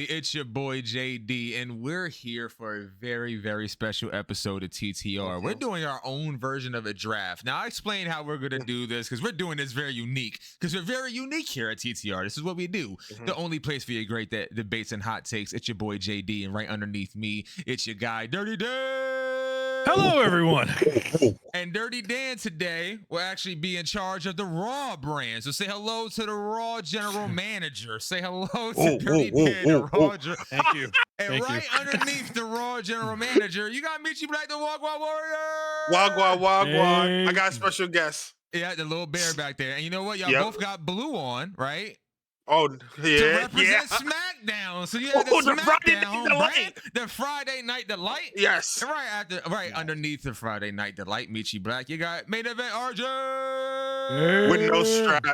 everybody? It's your boy JD, and we're here for a very, very special episode of TTR. We're doing our own version of a draft. Now, I explain how we're going to do this because we're doing this very unique, because we're very unique here at TTR. This is what we do. The only place for your great debates and hot takes. It's your boy JD, and right underneath me, it's your guy, Dirty Dan. Hello, everyone. And Dirty Dan today will actually be in charge of the Raw brand. So say hello to the Raw general manager. Say hello to Dirty Dan, the Raw. Thank you. And underneath the Raw general manager, you got Michi Black, the Wagwan Warrior. Wagwan. Hey. I got a special guest. Yeah, the little bear back there. And you know what? Y'all both got blue on, right? Oh, yeah. To represent SmackDown. So you have the SmackDown brand, the Friday Night Delight. Yes. And right underneath the Friday Night Delight, Michi Black, you got main event RJ. With no strap.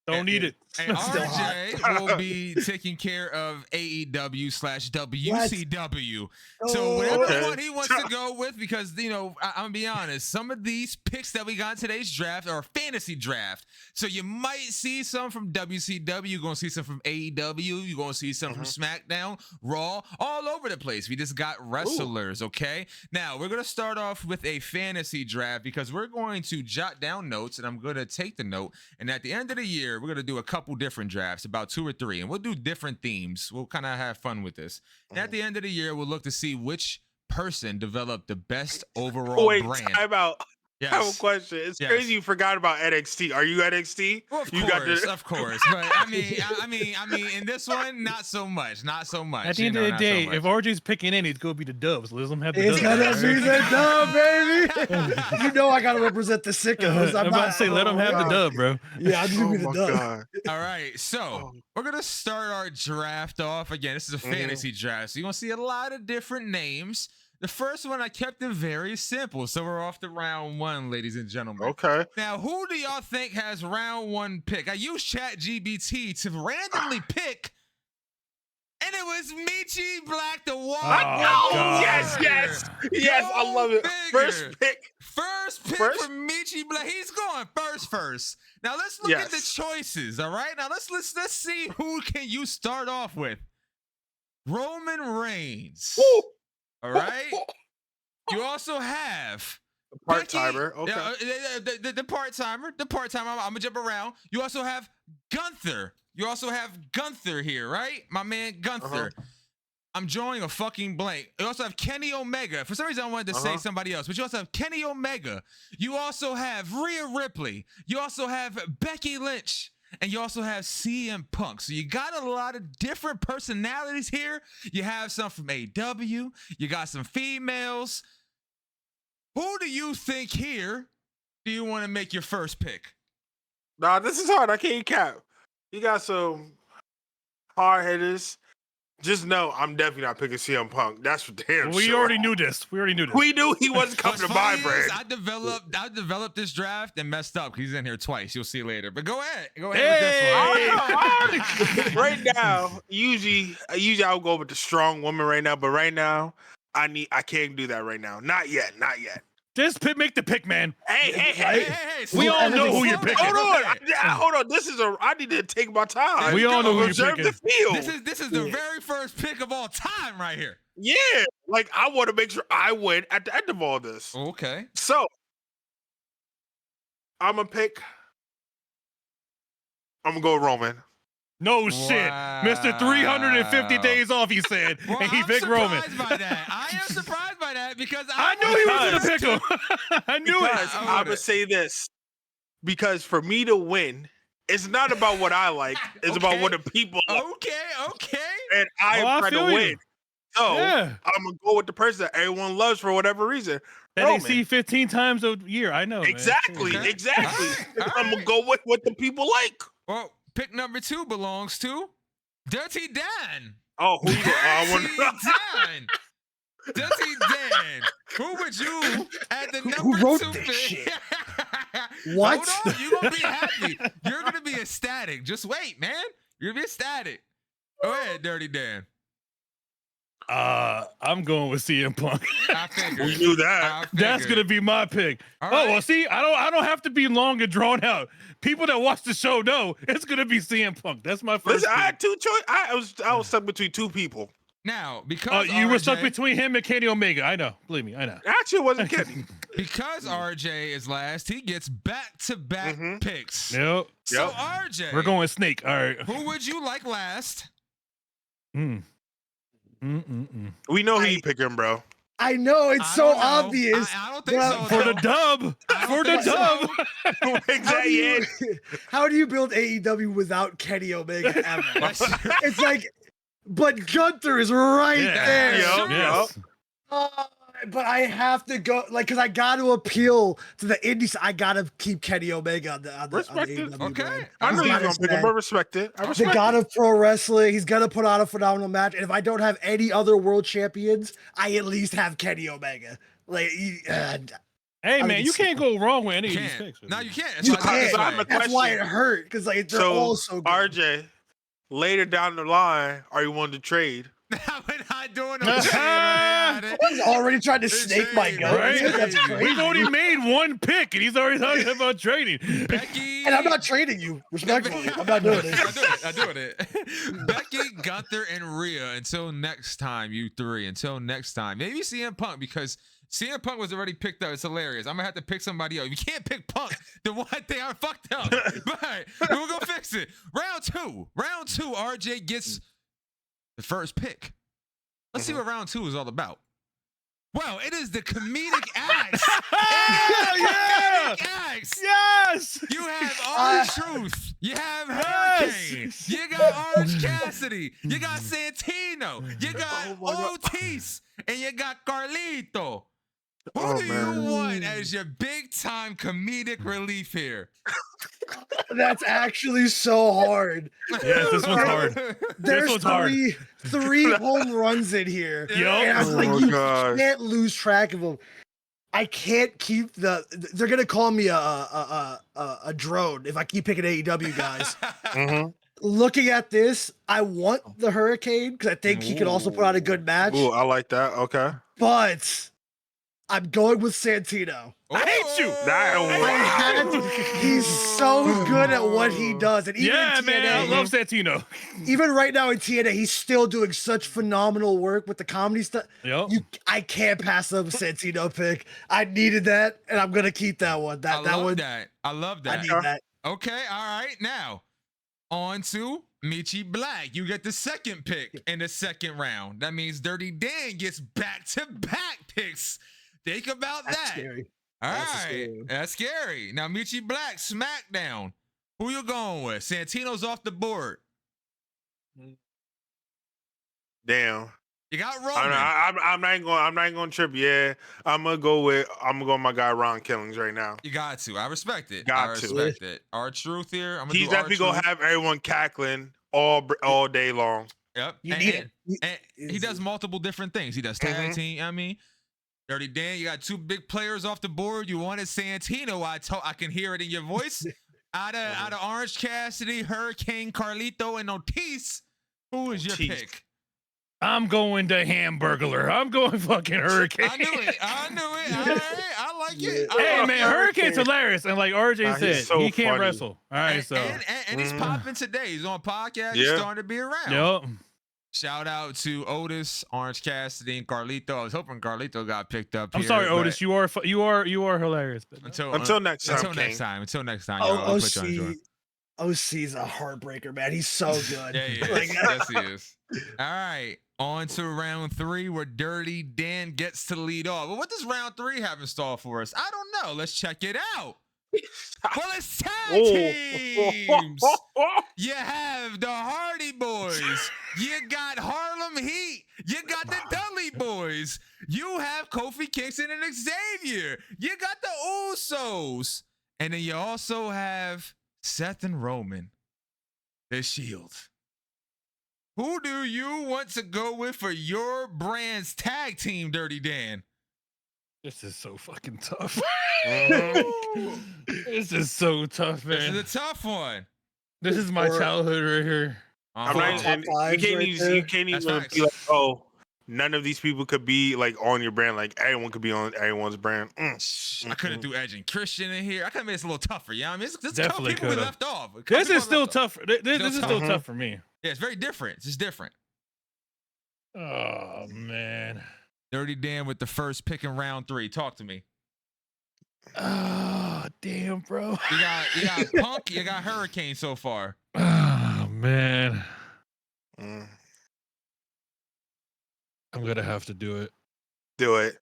Don't need it. And RJ will be taking care of AEW / WCW. So whatever one he wants to go with, because, you know, I'm going to be honest, some of these picks that we got in today's draft are a fantasy draft. So you might see some from WCW, you're going to see some from AEW, you're going to see some from SmackDown, Raw, all over the place. We just got wrestlers, okay? Now, we're going to start off with a fantasy draft because we're going to jot down notes, and I'm going to take the note, and at the end of the year, we're going to do a couple different drafts, about 2 or 3, and we'll do different themes. We'll kind of have fun with this. And at the end of the year, we'll look to see which person developed the best overall brand. Time out. Yes. I have a question. It's crazy you forgot about NXT. Are you NXT? Well, of course. But I mean, in this one, not so much. At the end of the day, if RJ's picking any, it's gonna be the Dubs. Let them have the It's Dubs. gonna be the dub, baby. You know I gotta represent the sickos. I'm about to say, let them have the dub, bro. Yeah, I'll give you the dub. God. All right, so we're gonna start our draft off again. This is a fantasy draft, so you're gonna see a lot of different names. The first one, I kept it very simple. So we're off to round 1, ladies and gentlemen. Okay. Now, who do y'all think has round 1 pick? I used ChatGPT to randomly pick, and it was Michi Black, the Wagwan. Yes. I love it. First pick for Michi Black. He's going first. Now let's look at the choices. All right. Now let's see who can you start off with. Roman Reigns. Woo. All right. You also have the part-timer. Okay. The part-timer. I'm gonna jump around. You also have Gunther. Here, right? My man Gunther. I'm drawing a fucking blank. You also have Kenny Omega. For some reason, I wanted to say somebody else, but you also have Kenny Omega. You also have Rhea Ripley. You also have Becky Lynch. And you also have CM Punk. So you got a lot of different personalities here. You have some from AEW. You got some females. Who do you think here do you want to make your first pick? Nah, this is hard. I can't cap. You got some hard hitters. Just know I'm definitely not picking CM Punk. That's for damn sure. We already knew this. We knew he wasn't coming to my brand. I developed this draft and messed up. He's in here twice. You'll see later. But go ahead with this one. Right now, usually I'll go with the strong woman right now. But right now, I can't do that right now. Not yet. Just make the pick, man. Hey. We all know who you're picking. Hold on. I need to take my time. We all know who you're Reserve picking. the field. This is the very first pick of all time right here. Yeah. Like, I want to make sure I win at the end of all this. Okay. So, I'm going to go Roman. No shit. Mr. 350 days off, he said. Well, and he picked Roman. I am surprised by that because I knew he was going to pick him. I knew it. I'm going to say this. Because for me to win, it's not about what I like. It's about what the people like. Okay. And I'm trying to win. So, yeah. I'm going to go with the person that everyone loves for whatever reason. That they see 15 times a year. I know. Exactly. Man. Exactly. All right. I'm going to go with what the people like. Well, pick number 2 belongs to Dirty Dan. Oh, who you Dan. Dirty Dan. Who would you at the number Who wrote 2 this pick? shit? What? Hold on, you're gonna be happy. You're gonna be ecstatic. Just wait, man. You're gonna be ecstatic. Go ahead, Dirty Dan. I'm going with CM Punk. I figured. We knew that. That's gonna be my pick. All Well, right. see, I don't have to be long and drawn out. People that watch the show know it's gonna be CM Punk. That's my first. Listen, I had pick. two choices. I was stuck between two people. Now, because You were stuck RJ between him and Kenny Omega. I know. Believe me, I know. Actually, it wasn't kidding. Because RJ is last, he gets back-to-back picks. Yep. So Yep. RJ, We're going Snake. All right. who would you like last? Mm. We know who you picking, bro. I know it's I so don't know. obvious. I don't think but- so. For the though. dub. I don't For the think so. dub. How do, Exactly. you, how do you build AEW without Kenny Omega ever? It's like, but Gunther is right Yeah. there. Yup. Yes. But I have to go, like, because I got to appeal to the indies. I got to keep Kenny Omega on the Respect it. AEW Okay. brand. I know He's you're got gonna his pick him, tag. but respect it. I The respect god it. of pro wrestling. He's gonna put on a phenomenal match. And if I don't have any other world champions, I at least have Kenny Omega. Like, Hey I man, mean, you can't go wrong with any of these Can't. picks. No, you can't. you That's why I can't. so I have a say. That's why it question. hurt, because like they're So, all so good. RJ, later down the line, are you wanting to trade? We're not doing no shit, man. He's already tried to It's snake my shady, goat. right? That's crazy. We've only made one pick, and he's already talking about trading. Becky. And I'm not trading you, respectfully. I'm not doing it. I'm doing it. Becky, Gunther, and Rhea. Until next time, you three. Until next time. Maybe CM Punk, because CM Punk was already picked up. It's hilarious. I'm going to have to pick somebody else. If you can't pick Punk, then one thing I fucked up. But we're going to fix it. Round two. RJ gets the first pick. Let's see what round two is all about. Well, it is the comedic acts. Yeah! Comedic acts. Yes! You have R-Truth. You have Hurricane. You got Orange Cassidy. You got Santino. You got Otis. And you got Carlito. Who do you want as your big time comedic relief here? That's actually so hard. Yes, this one's hard. There's one's hard. three home runs in here. Yup. And I was like, Oh, you God. can't lose track of them. I can't keep they're gonna call me a drone if I keep picking AEW guys. Looking at this, I want the Hurricane because I think he could also put on a good match. Ooh, I like that. Okay. But I'm going with Santino. I hate you. He's so good at what he does. And even Yeah, in TNA, man, I love Santino. even right now in TNA, he's still doing such phenomenal work with the comedy stuff. Yep. I can't pass up a Santino pick. I needed that, and I'm gonna keep that one. I love that. I love I that. need that. Okay, all right. Now, on to Michi Black. You get the second pick in the second round. That means Dirty Dan gets back-to-back picks. Think about That's that. scary. All That's a right, scary one. that's scary. Now, Michi Black, SmackDown. Who you going with? Santino's off the board. Damn. You got Roman. I'm not even going to trip. Yeah, I'm gonna go with my guy Ron Killings right now. You got to. I respect it. Got I to. respect it. R-Truth here. I'm gonna He's do definitely gonna R-Truth. have everyone cackling all day long. Yep. You and, need and- it. and he does multiple different things. He does tag team. I mean, Dirty Dan, you got two big players off the board. You wanted Santino. I can hear it in your voice. Out of Orange Cassidy, Hurricane, Carlito, and Otis. Who is your Otis. pick? I'm going to Hamburglar. I'm going fucking Hurricane. I knew it. All right. I like it. Hey man, Hurricane's hilarious, and like RJ He's said, so he can't funny. wrestle. All right, And, so and he's popping today. He's on podcast. He's Yeah. starting to be around. yep. Shout out to Otis, Orange Cassidy, and Carlito. I was hoping Carlito got picked up. I'm here, sorry, but Otis. You are hilarious. But Until next time. Until King. next time. Until next time. Oh, I'll put you on the joint. OC's a heartbreaker, man. He's so good. Yeah, he is. Like, Yes, he is. All right. On to round 3 where Dirty Dan gets to lead off. But what does round 3 have in store for us? I don't know. Let's check it out. Well, it's tag teams. You have the Hardy Boys. You got Harlem Heat. You got the Dudley Boys. You have Kofi Kingston and Xavier. You got the Usos. And then you also have Seth and Roman, the Shield. Who do you want to go with for your brand's tag team, Dirty Dan? this is so fucking tough. Mhm. This is so tough, This man. is a tough one. This is my childhood right here. I'm not, Uh-huh. and Top fives you right there. can't That's even facts. be like, oh, none of these people could be like on your brand. Like everyone could be on everyone's brand. I couldn't do Edge and Christian in here. I could have made this a little tougher. Yeah, I mean, this Definitely people we could've. left off. This is still tough. This is still tough for me. Yeah, it's very different. It's just different. Oh man. Dirty Dan with the first pick in round 3. Talk to me. Oh damn, bro. You got Punk. You got Hurricane so far. Oh man. Mm. I'm gonna have to do it. Do it.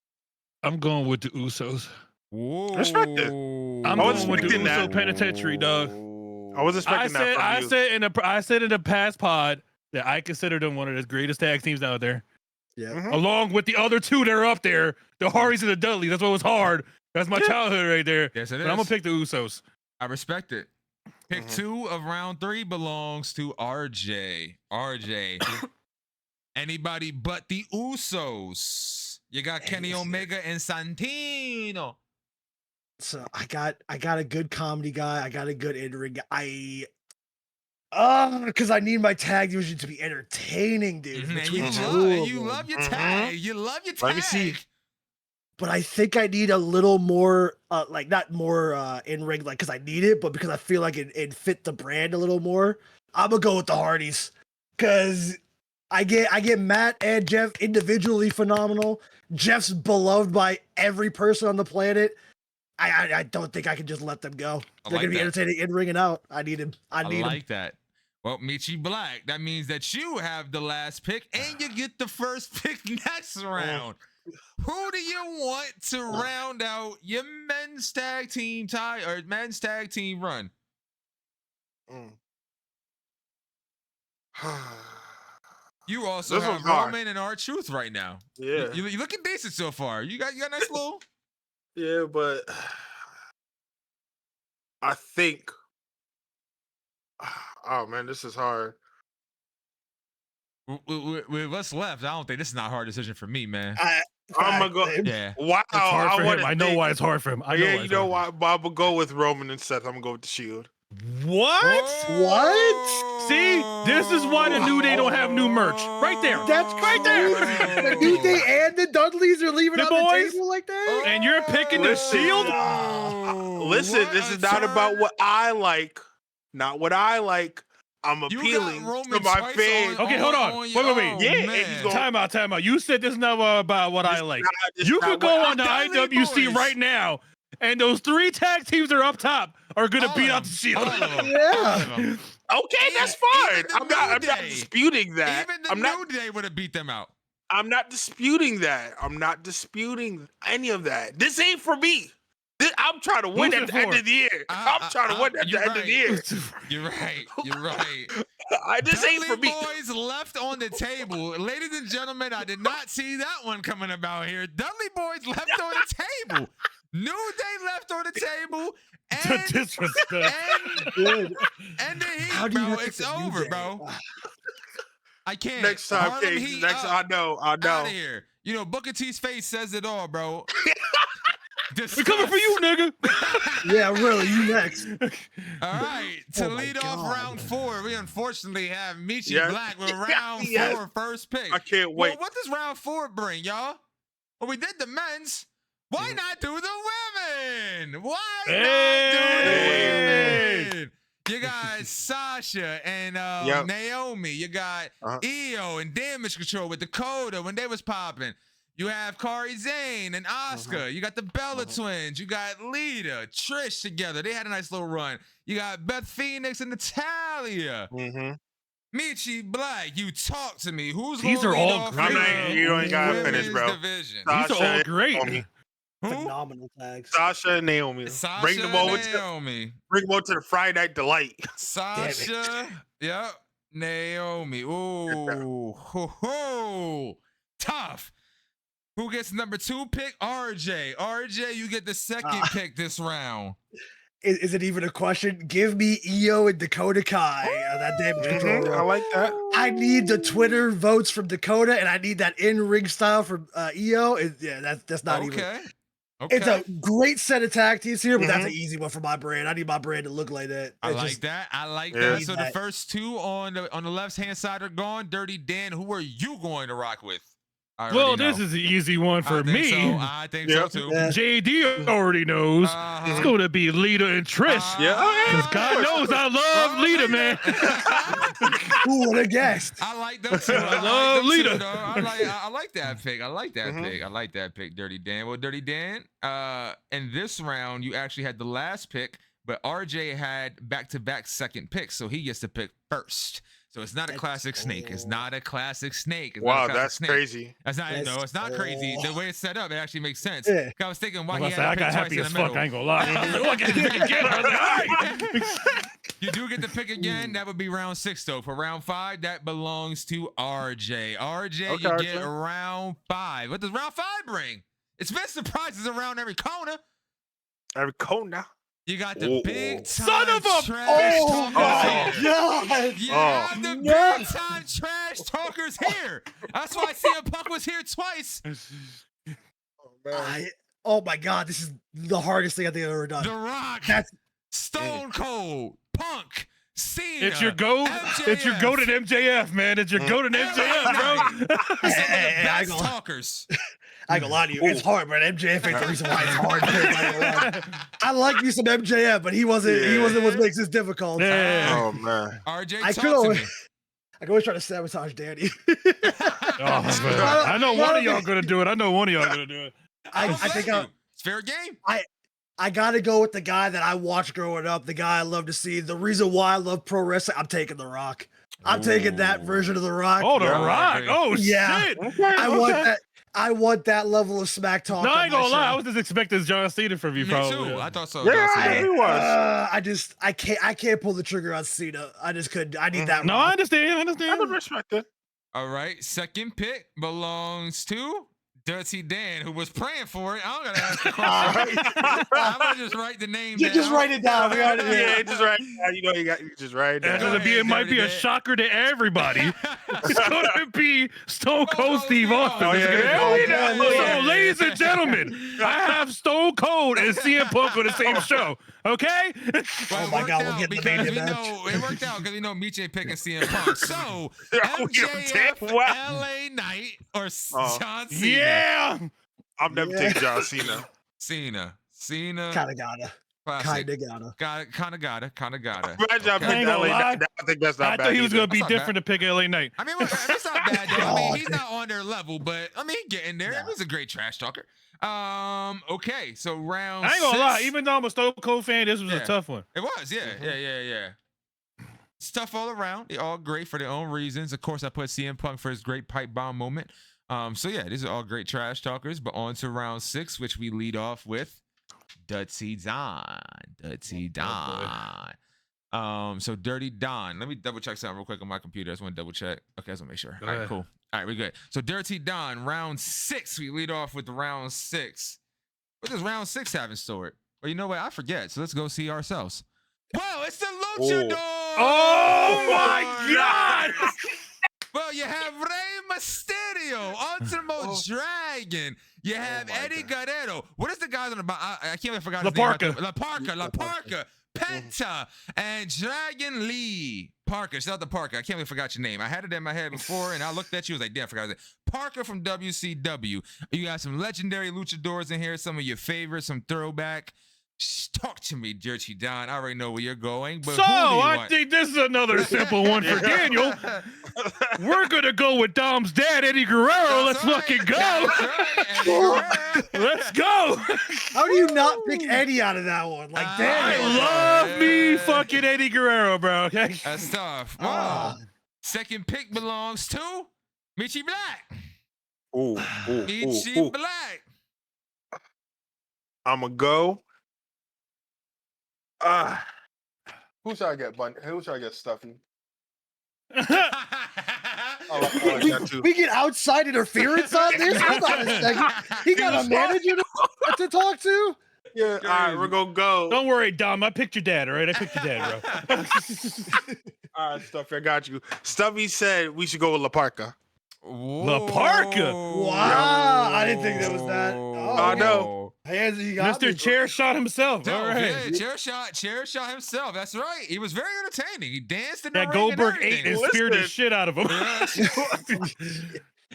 I'm going with the Usos. Whoa. Respect it. I'm going with the expecting Uso that. penitentiary, dog. I was expecting that from you. I said in the past pod that I consider them one of the greatest tag teams out there. Yeah. Along with the other two that are up there, the Hardys and the Dudleys. That's what was hard. That's my childhood right there. Yes, it is. But I'm gonna pick the Usos. I respect it. Pick 2 of round 3 belongs to RJ. RJ. Anybody but the Usos. You got Kenny Omega and Santino. So I got a good comedy guy. I got a good in-ring guy. Because I need my tag usually to be entertaining, dude. You love your tag. You love your tag. Let me see. But I think I need a little more, like not more in-ring, like because I need it, but because I feel like it fit the brand a little more. I'm gonna go with the Hardys, because I get Matt and Jeff individually phenomenal. Jeff's beloved by every person on the planet. I don't think I can just let them go. They're gonna be entertaining in, ring, and out. I need him. I need him. That. Well, Michi Black, that means that you have the last pick and you get the first pick next round. Who do you want to round out your men's tag team men's tag team run? You also have Roman and R-Truth right now. Yeah. You looking decent so far. You got a nice little. Yeah, but I think. Oh man, this is hard. With us left, I don't think this is not a hard decision for me, man. I'm gonna go. Yeah. Wow. It's hard for him. I know why it's hard for him. You know why? Bob will go with Roman and Seth. I'm gonna go with the Shield. What? What? See, this is why the New Day don't have new merch. Right there. That's right there. The New Day and the Dudleys are leaving on the table like that. And you're picking the Shield? Listen, this is not about what I like. Not what I like. I'm appealing to my fans. Okay, hold on. Wait. Yeah. Time out. You said this is not about what I like. You could go on the IWC right now, and those 3 tag teams that are up top are gonna beat out the Shield. Yeah. Okay, that's fine. I'm not disputing that. Even the New Day would have beat them out. I'm not disputing that. I'm not disputing any of that. This ain't for me. I'm trying to win at the end of the year. I'm trying to win at the end of the year. You're right. This ain't for me. Boys left on the table. Ladies and gentlemen, I did not see that one coming about here. Dudley Boys left on the table. New Day left on the table. And disrespect. And the Heat, bro. It's over, bro. I can't. Next time, King. I know. Out of here. You know, Booker T's face says it all, bro. We're coming for you, nigga. Yeah, really. You next. All right. To lead off round 4, we unfortunately have Michi Black with round 4 first pick. I can't wait. Well, what does round 4 bring, y'all? Well, we did the men's. Why not do the women? Why not do the women? You got Sasha and Naomi. You got Io and Damage Control with Dakota when they was popping. You have Kari Zane and Asuka. You got the Bella Twins. You got Lita, Trish together. They had a nice little run. You got Beth Phoenix and Natalya. Michi Black, you talk to me. Who's these are all great? You ain't gotta finish, bro. Division. These are all great. Phenomenal tags. Sasha and Naomi. Bring them over to the Friday Night Delight. Sasha. Yep. Naomi. Ooh. Tough. Who gets number 2 pick? RJ. RJ, you get the second pick this round. Is it even a question? Give me Io and Dakota Kai. That Damage Control. I like that. I need the Twitter votes from Dakota, and I need that in-ring style from Io. That's not even. Okay. It's a great set of tag teams here, but that's an easy one for my brand. I need my brand to look like that. I like that. So the first 2 on the left-hand side are gone. Dirty Dan, who are you going to rock with? Well, this is an easy one for me. I think so too. JD already knows it's going to be Lita and Trish. Because God knows I love Lita, man. Who would have guessed? I like them too. I love Lita. I like that pick. I like that pick. I like that pick, Dirty Dan. Well, Dirty Dan, in this round, you actually had the last pick, but RJ had back-to-back second picks, so he gets to pick first. So it's not a classic snake. It's not a classic snake. Wow, that's crazy. That's not. No, it's not crazy. The way it's set up, it actually makes sense. Yeah. I was thinking why he I had got happy as fuck. I ain't gonna lie. You do get to pick again. That would be round 6 though. For round 5, that belongs to RJ. RJ, you get round 5. What does round 5 bring? It's been surprises around every corner. Every corner. You got the big time son of a trash oh my God! You have the big time trash talkers here. That's why CM Punk was here twice. Oh my God! This is the hardest thing I think I've ever done. The Rock, Stone Cold, Punk, Cena. It's your goat. It's your goated MJF, man. It's your goated MJF, bro. Best talkers. I ain't gonna lie to you, it's hard, but MJF ain't the reason why it's hard. I like me some MJF, but he wasn't what makes this difficult. Oh man, RJ, I could always try to sabotage Danny. I know one of y'all gonna do it. I think it's fair game. I gotta go with the guy that I watched growing up, the guy I love to see. The reason why I love pro wrestling, I'm taking The Rock. I'm taking that version of The Rock. Oh, The Rock. Oh yeah. shit. I want that level of smack talk. No, I ain't gonna lie. I was just expecting John Cena from you, probably. Too. I thought so. Yeah, I can't pull the trigger on Cena. I just couldn't. I need that. No, I understand. I respect it. All right, second pick belongs to Dirty Dan, who was praying for it. I'm gonna ask the question. I'm gonna just write the name down. Just write it down. Yeah, just write it down. You know, you just write it down. It might be a shocker to everybody. It's gonna be Stone Cold Steve Austin. So, ladies and gentlemen, I have Stone Cold and CM Punk on the same show. Okay? Oh my God, we'll get the name match. It worked out because Miche picking CM Punk. So MJF, LA Knight, or John Cena. Yeah. I'm never taking John Cena. Cena. Kinda gotta. Imagine I picked LA Knight. I think that's not bad. I thought he was going to be different to pick LA Knight. I mean, it's not bad, though. I mean, he's not on their level, but I mean, getting there. He's a great trash talker. Okay, so round I ain't gonna lie, even though I'm a Stone Cold fan, this was a tough one. It was, yeah. It's tough all around. They're all great for their own reasons. Of course, I put CM Punk for his great pipe bomb moment. So yeah, these are all great trash talkers. But on to round 6, which we lead off with Dutzy Don. So Dirty Don. Let me double check something real quick on my computer. I just want to double check. Okay, I just want to make sure. All right, cool. All right, we're good. So Dirty Don, round 6. We lead off with round 6. What does round 6 have in store? Well, you know what? I forget. So let's go see ourselves. Well, it's the Luchador. Oh my God. Well, you have Rey Mysterio, Ultimo Dragon. You have Eddie Guerrero. What is the guys on the bottom? I can't forget his name. La Parka, Penta, and Dragon Lee Parker. Shout out to Parker. I can't believe I forgot your name. I had it in my head before, and I looked at you. I was like, damn, I forgot it. Parker from WCW. You got some legendary luchadors in here. Some of your favorites, some throwback. Talk to me, Dirty Don. I already know where you're going. But so I think this is another simple one for Daniel. We're gonna go with Dom's dad, Eddie Guerrero. Let's fucking go. Let's go. How do you not pick Eddie out of that one? Like, damn. I love me fucking Eddie Guerrero, bro. Okay. That's tough. Wow. Second pick belongs to Michi Black. Michi Black. I'ma go. Who should I get? Who should I get? Stuffy. We get outside interference on this. Hold on a second. He got a manager to talk to. Yeah. All right, we're gonna go. Don't worry, Dom. I picked your dad. All right, I picked your dad, bro. All right, Stuffy, I got you. Stuffy said we should go with La Parka. La Parka. Wow, I didn't think that was that. Oh no. Mr. Chair Shot himself. All right. Yeah, chair shot himself. That's right. He was very entertaining. He danced in the that ring. Goldberg ate and speared the shit out of him.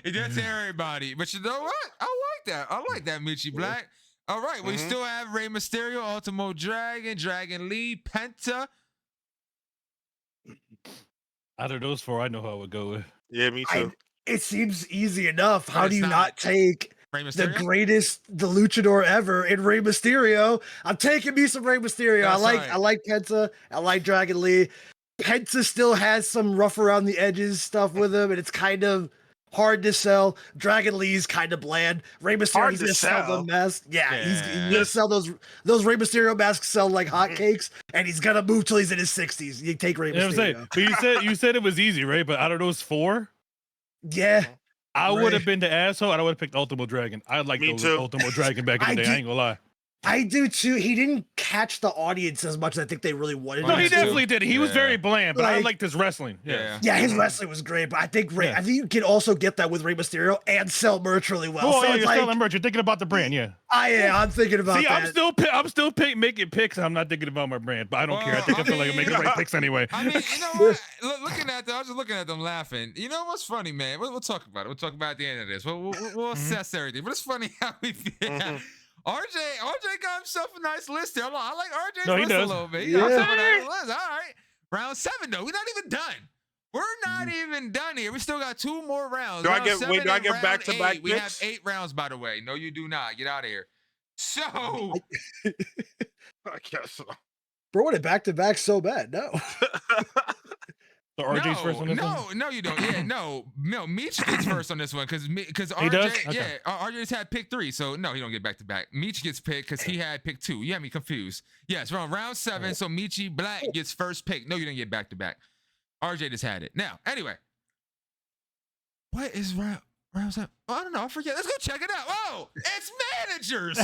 That's everybody. But you know what? I like that. I like that, Michi Black. All right, we still have Rey Mysterio, Ultimo Dragon, Dragon Lee, Penta. Out of those four, I know how I would go with. Yeah, me too. It seems easy enough. But How do you not take the greatest, the luchador ever in Rey Mysterio? I'm taking me some Rey Mysterio. I like Penta. I like Dragon Lee. Penta still has some rough around the edges stuff with him, and it's kind of hard to sell. Dragon Lee's kind of bland. Rey Mysterio, he's gonna sell the mask. Yeah, he's gonna sell those Rey Mysterio masks sell like hotcakes, and he's gonna move till he's in his 60s. You take Rey Mysterio. But you said it was easy, right? But out of those four, I would have been the asshole, and I would have picked Ultimo Dragon. I like Ultimo Dragon back in the day. I ain't gonna lie. I do too. He didn't catch the audience as much as I think they really wanted. No, he definitely did. He was very bland, but I liked his wrestling. Yeah, his wrestling was great. But I think I think you can also get that with Rey Mysterio and sell merch really well. Oh, so you're selling merch. You're thinking about the brand, I'm thinking about that. I'm still making picks, and I'm not thinking about my brand, but I don't care. I think I feel like I'm making the right picks anyway. I mean, you know what? Looking at them, I was just looking at them laughing. You know what's funny, man? We'll talk about it. We'll talk about it at the end of this. We'll assess everything. But it's funny how we feel. RJ got himself a nice list there. I like RJ's list a little bit. He got himself a nice list. All right. Round 7, though. We're not even done. We're not even done here. We still got 2 more rounds. Do I get back-to-back picks? We have 8 rounds, by the way. No, you do not. Get out of here. So. I guess so. Bro, what, back-to-back so bad? No. So RJ's first on this one? No, you don't. Yeah, no, Meech gets first on this one because RJ, RJ's had pick 3, so no, he don't get back to back. Meech gets picked because he had pick 2. You had me confused. Yes, we're on round 7, so Michi Black gets first pick. No, you didn't get back to back. RJ just had it. Now, anyway, what is round 7? Oh, I don't know. I forget. Let's go check it out. Oh, it's managers.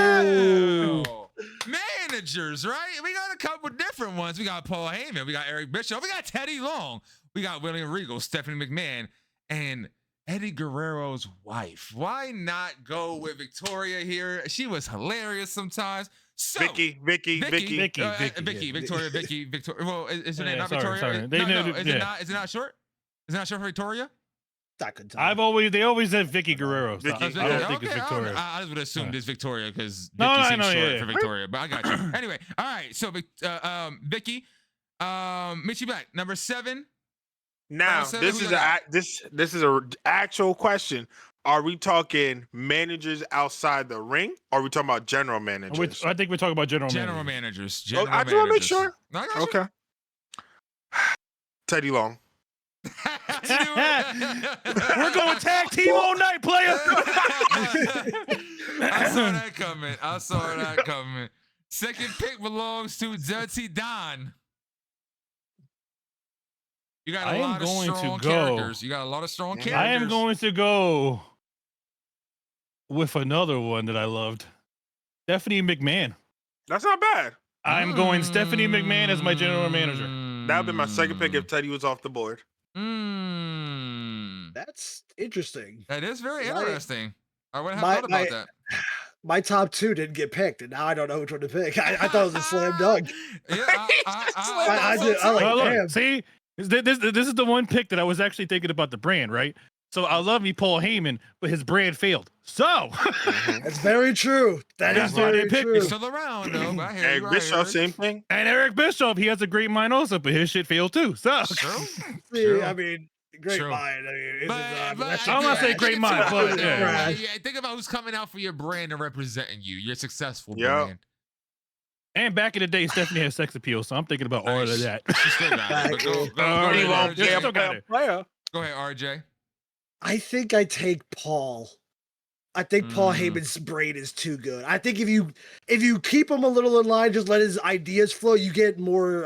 Wow. Managers, right? We got a couple different ones. We got Paul Heyman. We got Eric Bischoff. We got Teddy Long. We got William Regal, Stephanie McMahon, and Eddie Guerrero's wife. Why not go with Victoria here? She was hilarious sometimes. So, Victoria. Well, is her name not Victoria? Sorry. Is it not short? Is it not short for Victoria? They always said Vicky Guerrero. So I don't think it's Victoria. I just would assume it's Victoria because Vicky seems short for Victoria, but I got you. Anyway, all right. So Vicky, Michi Black, number 7. Now this is an actual question. Are we talking managers outside the ring? Or are we talking about general managers? I think we're talking about general managers. I just want to make sure. Okay. Teddy Long. We're going tag team all night, player. I saw that coming. Second pick belongs to Dirty Don. You got a lot of strong characters. I am going to go with another one that I loved. Stephanie McMahon. That's not bad. I'm going Stephanie McMahon as my general manager. That would be my second pick if Teddy was off the board. That's interesting. That is very interesting. I would have thought about that. My top 2 didn't get picked, and now I don't know which one to pick. I thought it was a slam dunk. Yeah, see, this is the one pick that I was actually thinking about the brand, right? So I love me Paul Heyman, but his brand failed. So that's very true. That is very true. He's still around though. Eric Bischoff, same thing. And Eric Bischoff, he has a great mind also, but his shit failed too. So true. I mean, great mind. I mean, I'm not saying great mind, but think about who's coming out for your brand and representing you. Your successful brand. And back in the day, Stephanie had sex appeal, so I'm thinking about all of that. She still got it. Go ahead, RJ. I think I take Paul. I think Paul Heyman's brain is too good. I think if you keep him a little in line, just let his ideas flow, you get more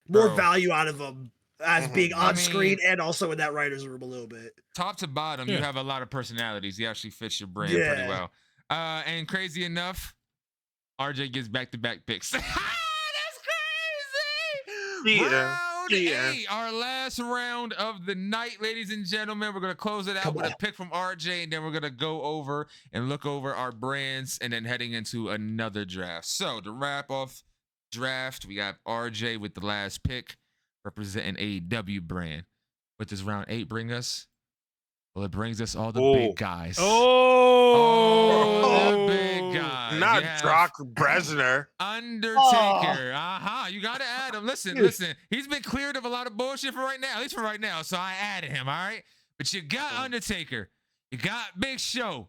value out of him as being on screen and also in that writer's room a little bit. Top to bottom, you have a lot of personalities. He actually fits your brand pretty well. And crazy enough, RJ gets back-to-back picks. That's crazy! Round 8, our last round of the night, ladies and gentlemen. We're going to close it out with a pick from RJ, and then we're going to go over and look over our brands and then heading into another draft. So to wrap off draft, we got RJ with the last pick representing AEW brand. What does round 8 bring us? Well, it brings us all the big guys. Oh, the big guys. Not Brock Lesnar. Undertaker. You got to add him. Listen. He's been cleared of a lot of bullshit for right now, at least for right now. So I added him, all right? But you got Undertaker. You got Big Show.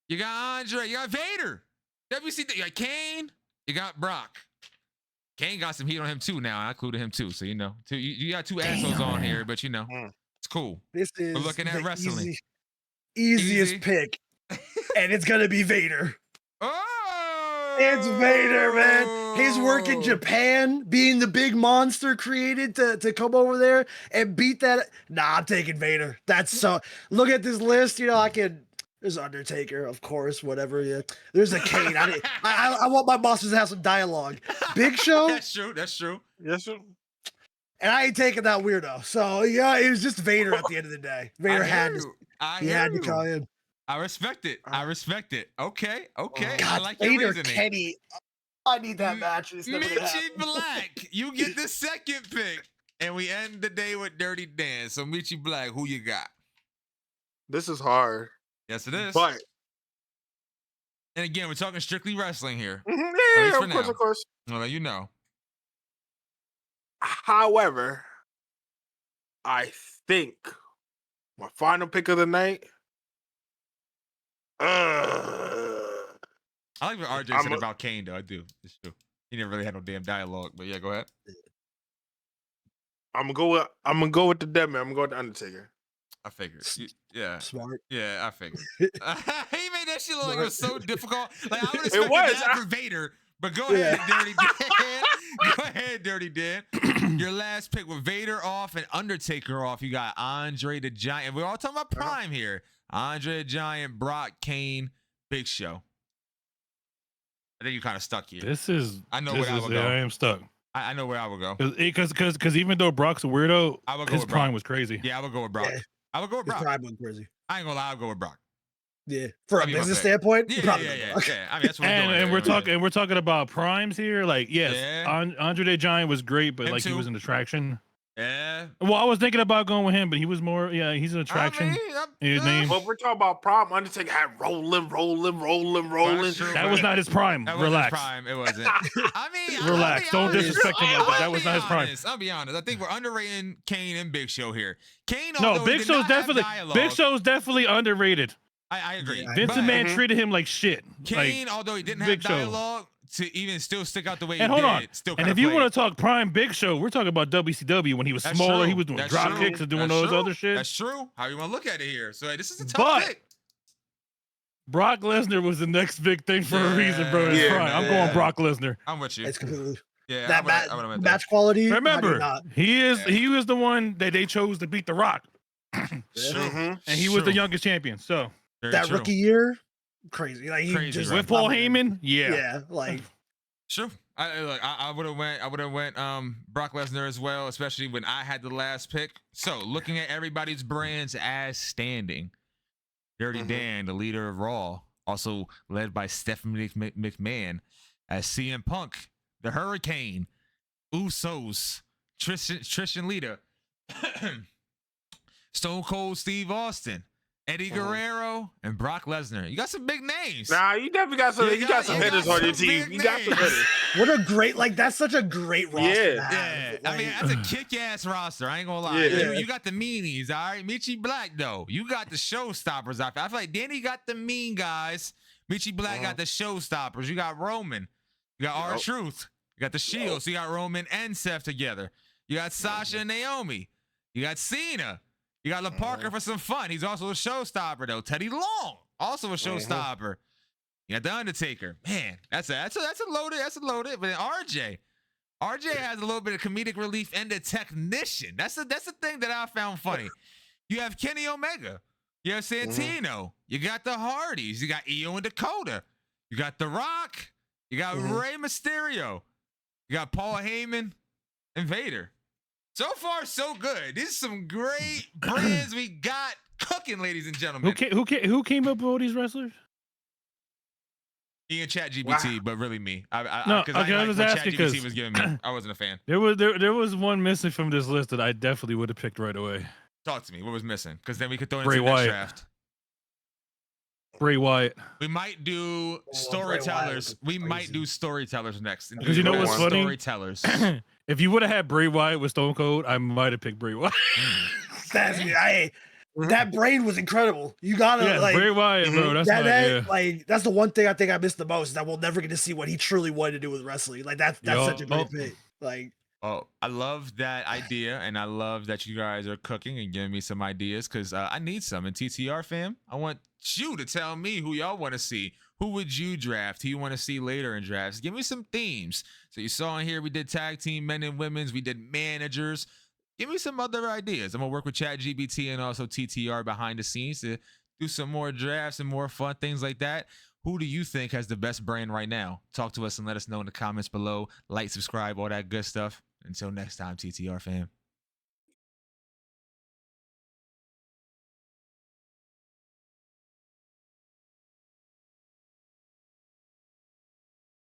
You got Andre. You got Vader. WCW. You got Kane. You got Brock. Kane got some heat on him too now. I included him too. So, you got two assholes on here, but, it's cool. This is We're looking at wrestling. Easiest pick. And it's going to be Vader. Oh! It's Vader, man. He's working Japan, being the big monster created to come over there and beat that. Nah, I'm taking Vader. That's so. Look at this list. There's Undertaker, of course, whatever. Yeah. There's a Kane. I want my bosses to have some dialogue. Big Show. That's true. Yes, sir. And I ain't taking that weirdo. So, yeah, it was just Vader at the end of the day. Vader had to come in. I respect it. Okay. God, I like Vader, your reasoning. Kenny. I need that match. Michi Black, you get the second pick. And we end the day with Dirty Dan. So, Michi Black, who you got? This is hard. Yes, it is. But. And again, we're talking strictly wrestling here. Yeah, of course. I'll let you know. However, I think my final pick of the night. I like what RJ said about Kane, though. I do. It's true. He never really had no damn dialogue, but yeah, go ahead. I'm gonna go with the dead man. I'm gonna go with the Undertaker. I figured. Yeah. Smart. Yeah, I figured. He made that shit look like it was so difficult. Like I would expect that for Vader. But go ahead, Dirty Dan. Go ahead, Dirty Dan. Your last pick with Vader off and Undertaker off. You got Andre the Giant. We're all talking about Prime here. Andre the Giant, Brock, Kane, Big Show. I think you kind of stuck here. I know where I would go. I am stuck. I know where I would go. Because even though Brock's a weirdo, his prime was crazy. Yeah, I would go with Brock. Yeah. I would go with Brock. His prime was crazy. I ain't gonna lie, I'll go with Brock. Yeah, for a business standpoint, yeah. I mean, that's what we're doing. And we're talking about primes here. Like, yes, Andre the Giant was great, but he was an attraction. Yeah. Well, I was thinking about going with him, but he was more. Yeah, he's an attraction. His name. But we're talking about prime. Undertaker had rolling. That was not his prime. Relax. His prime. It wasn't. Relax. Don't disrespect him like that. That was not his prime. I'll be honest. I think we're underrating Kane and Big Show here. Kane. No, Big Show's definitely underrated. I agree. Vince McMahon treated him like shit. Kane, although he didn't have dialogue to even still stick out the way he did. Still and if you want to talk prime Big Show, we're talking about WCW when he was smaller. True. He was doing drop kicks and doing those other shit. That's true. How you want to look at it here? So this is a tough pick. Brock Lesnar was the next big thing for a reason, bro. I'm going Brock Lesnar. I'm with you. It's completely. Yeah, that match quality. Remember, he was the one that they chose to beat The Rock. And he was the youngest champion. So that rookie year, crazy. Like crazy, with Paul Heyman. Yeah, like sure. I would have went Brock Lesnar as well, especially when I had the last pick. So looking at everybody's brands as standing, Dirty Dan, the leader of Raw, also led by Stephanie McMahon, as CM Punk, the Hurricane, Usos, Tristan Lita, Stone Cold Steve Austin, Eddie Guerrero, and Brock Lesnar. You got some big names. Nah, you definitely got some. You got some hitters on your team. You got some hitters. What a great, that's such a great roster. Yeah. I mean, that's a kick-ass roster. I ain't gonna lie. Yeah. You got the meanies, all right? Michi Black, though. You got the showstoppers out there. I feel like Danny got the mean guys. Michi Black got the showstoppers. You got Roman. You got R-Truth. You got the Shield. So you got Roman and Seth together. You got Sasha and Naomi. You got Cena. You got LaParker for some fun. He's also a showstopper, though. Teddy Long, also a showstopper. You got the Undertaker. Man, that's a loaded. But then RJ has a little bit of comedic relief and a technician. That's the thing that I found funny. You have Kenny Omega. You have Santino. You got the Hardys. You got Io and Dakota. You got The Rock. You got Rey Mysterio. You got Paul Heyman and Vader. So far, so good. These are some great brands we got cooking, ladies and gentlemen. Who came up with all these wrestlers? Ian ChatGPT, but really me. I was asking because ChatGPT was giving me. I wasn't a fan. There was one missing from this list that I definitely would have picked right away. Talk to me. What was missing? Because then we could throw it Bray into the next Wyatt. draft. Bray Wyatt. We might do storytellers. We might do storytellers next. Because you know what's funny? Storytellers. If you would have had Bray Wyatt with Stone Cold, I might have picked Bray Wyatt. That brain was incredible. You gotta Bray Wyatt, bro. That's that's the one thing I think I missed the most. Is that we'll never get to see what he truly wanted to do with wrestling. Like that's such a great pick. Like. Oh, I love that idea, and I love that you guys are cooking and giving me some ideas because I need some. And TTR fam, I want you to tell me who y'all want to see. Who would you draft? Who you want to see later in drafts? Give me some themes. So you saw in here we did tag team, men and women's. We did managers. Give me some other ideas. I'm gonna work with ChatGPT and also TTR behind the scenes to do some more drafts and more fun things like that. Who do you think has the best brand right now? Talk to us and let us know in the comments below. Like, subscribe, all that good stuff. Until next time, TTR fam.